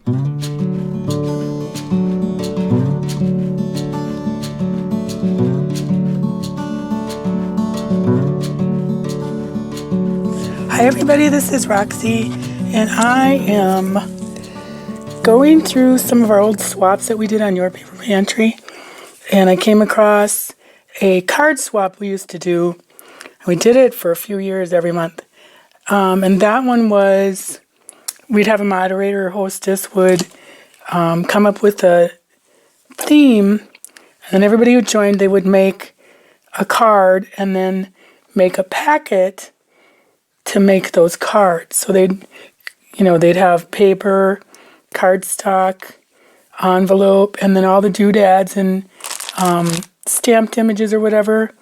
Hi everybody, this is Roxy, and I am going through some of our old swaps that we did on Your Paper Pantry, and I came across a card swap we used to do. We did it for a few years every month, and that one was, we'd have a moderator or hostess would come up with a theme, and then everybody who joined, they would make a card and then make a packet to make those cards. So they'd have paper, cardstock, envelope, and then all the doodads and stamped images or whatever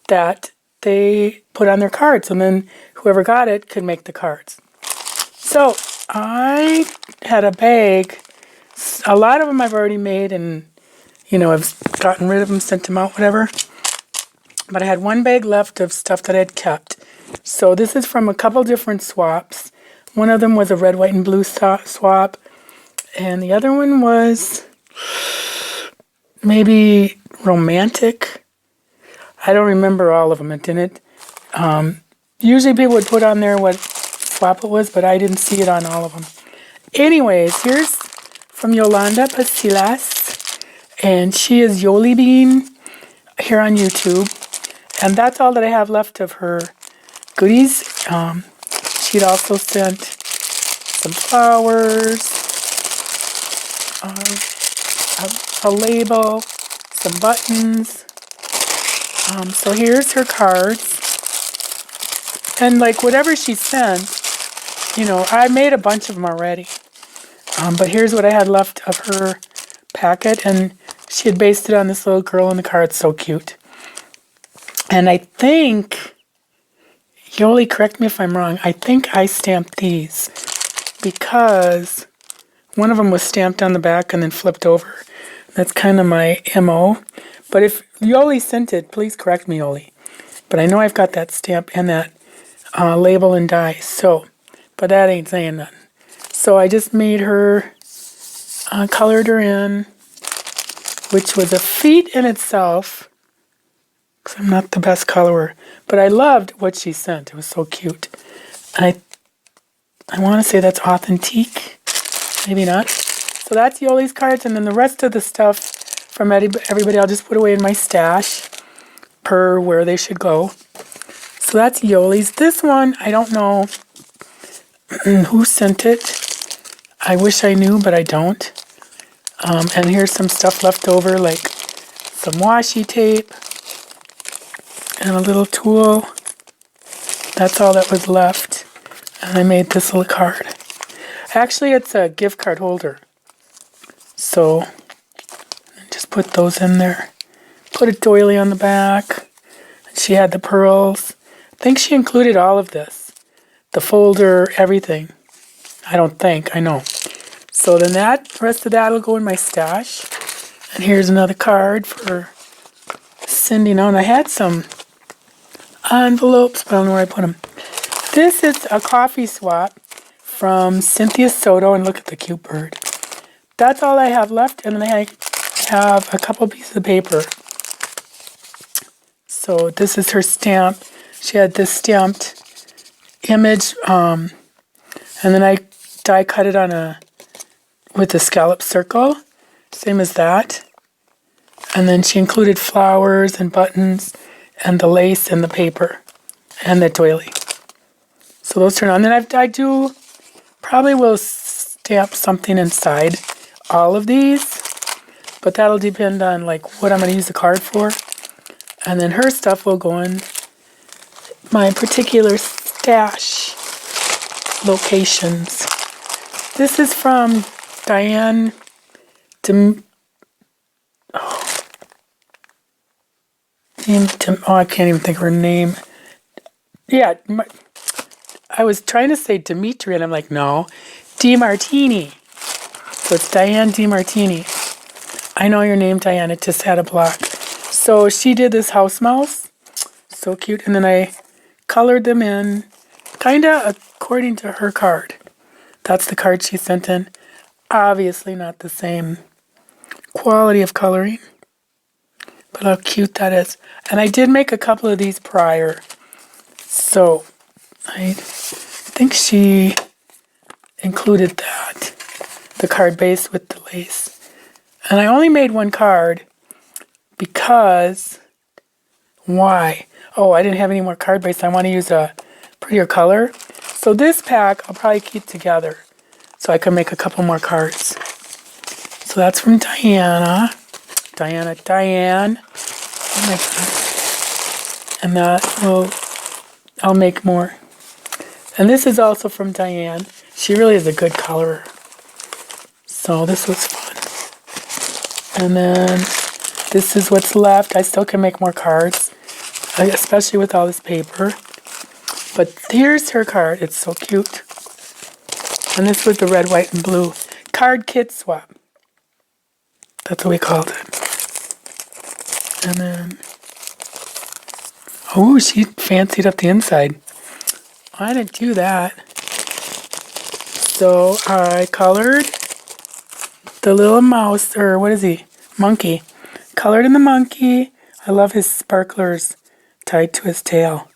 that they put on their cards. And then whoever got it could make the cards. So I had a bag. A lot of them I've already made and, I've gotten rid of them, sent them out, whatever. But I had one bag left of stuff that I'd kept. So this is from a couple different swaps. One of them was a red, white, and blue swap. And the other one was maybe romantic. I don't remember all of them. It didn't. Usually people would put on there what swap it was, but I didn't see it on all of them. Anyways, here's from Yolanda Pasillas. And she is Yoli Bean here on YouTube. And that's all that I have left of her goodies. She'd also sent some flowers, a label, some buttons. So here's her cards. And like whatever she sent, I made a bunch of them already. But here's what I had left of her packet. And she had based it on this little girl in the car. It's so cute. And I think, Yoli, correct me if I'm wrong, I think I stamped these because one of them was stamped on the back and then flipped over. That's kind of my MO. But if Yoli sent it, please correct me, Yoli. But I know I've got that stamp and that label and die. So, but that ain't saying nothing. So I just made her, colored her in, which was a feat in itself. Because I'm not the best colorer. But I loved what she sent. It was so cute. I want to say that's authentique. Maybe not. So that's Yoli's cards. And then the rest of the stuff from everybody I'll just put away in my stash per where they should go. So that's Yoli's. This one, I don't know who sent it. I wish I knew, but I don't. And here's some stuff left over, like some washi tape. And a little tool. That's all that was left. And I made this little card. Actually, it's a gift card holder. So, just put those in there. Put a doily on the back. She had the pearls. I think she included all of this. The folder, everything. I don't think, I know. So then the rest of that will go in my stash. And here's another card for sending out. I had some envelopes, but I don't know where I put them. This is a coffee swap from Cynthia Soto, and look at the cute bird. That's all I have left, and then I have a couple pieces of paper. So this is her stamp. She had this stamped image, and then I die cut it with a scallop circle, same as that. And then she included flowers and buttons and the lace and the paper and the doily. So those turn on. Then I probably will stamp something inside all of these, but that'll depend on like what I'm going to use the card for. And then her stuff will go in my particular stash locations. This is from Diane I can't even think of her name. Yeah, I was trying to say Dimitri, and I'm like, no, DeMartini. So it's Diane DeMartini. I know your name, Diane. It just had a block. So she did this house mouse. So cute. And then I colored them in, kind of according to her card. That's the card she sent in. obviously not the same quality of coloring, but how cute that is. And I did make a couple of these prior, so I think she included that, the card base with the lace. And I only made one card because, why? Oh, I didn't have any more card base. I want to use a prettier color. So this pack I'll probably keep together so I can make a couple more cards. So that's from Diane. Oh my God. And that will, I'll make more. And this is also from Diane. She really is a good colorer. So this was fun. And then this is what's left. I still can make more cards, especially with all this paper. But here's her card. It's so cute. And this was the red, white, and blue card kit swap. That's what we called it. And then, oh, she fancied up the inside. I didn't do that. So I colored the little mouse, or what is he? Monkey. Colored in the monkey. I love his sparklers tied to his tail.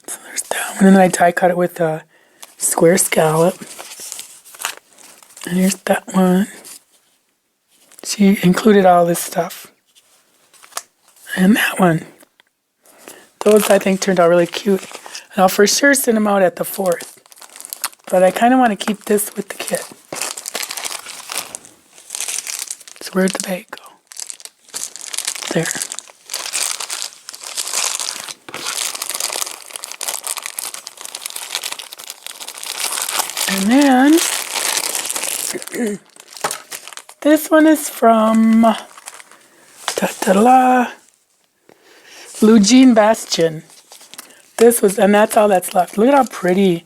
So there's that one. And then I die cut it with a square scallop. And here's that one. She included all this stuff. And that one. Those I think turned out really cute. And I'll for sure send them out at the 4th. But I kind of want to keep this with the kit. So where'd the bag go? There. And then this one is from Lugine Bastion. This was, and that's all that's left. Look at how pretty.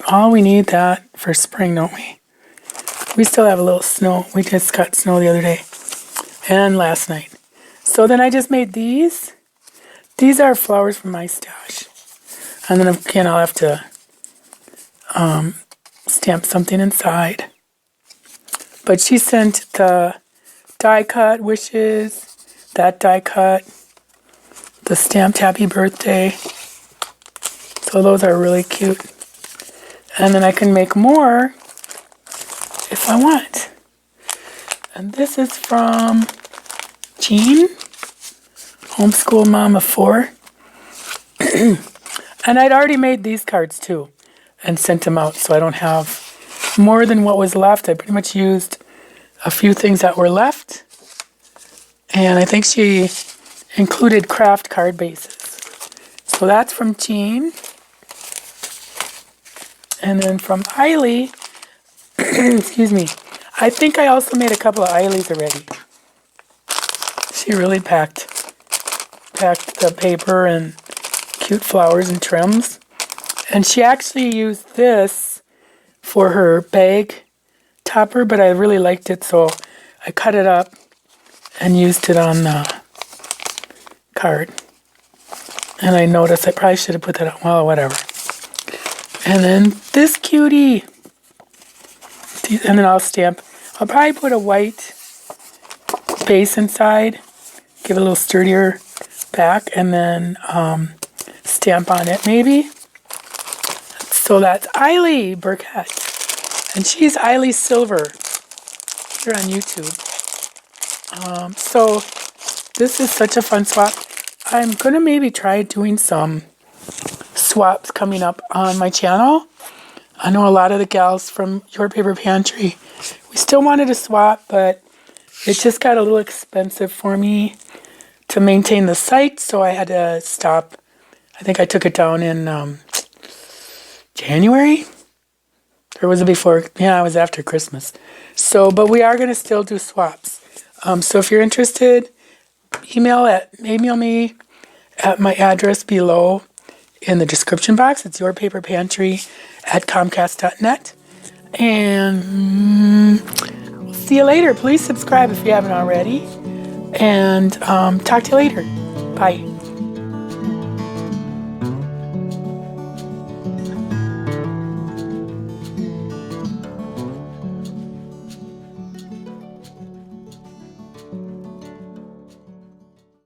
Oh, we need that for spring, don't we? We still have a little snow. We just got snow the other day and last night. So then I just made these. These are flowers from my stash. And then again, I'll have to stamp something inside. But she sent the die cut wishes, that die cut, the stamped happy birthday. So those are really cute. And then I can make more if I want. And this is from Jean, Homeschool Mom of 4. And I'd already made these cards too and sent them out, so I don't have more than what was left. I pretty much used a few things that were left. And I think she included craft card bases. So that's from Jean. And then from Eiley, excuse me, I think I also made a couple of Eileys already. She really packed the paper and cute flowers and trims. And she actually used this for her bag topper, but I really liked it, so I cut it up and used it on the card. And I noticed I probably should have put that on. Well, whatever. And then this cutie. And then I'll probably put a white base inside, give it a little sturdier back, and then stamp on it maybe. So that's Eiley Burkett. And she's Eiley Silver here on YouTube. So this is such a fun swap. I'm going to maybe try doing some swaps coming up on my channel. I know a lot of the gals from Your Paper Pantry, we still wanted to swap, but it just got a little expensive for me to maintain the site, so I had to stop. I think I took it down in January? Or was it before? Yeah, it was after Christmas. So, but we are going to still do swaps. So if you're interested, email me at my address below in the description box. It's yourpaperpantry@comcast.net. And we'll see you later. Please subscribe if you haven't already. And talk to you later. Bye.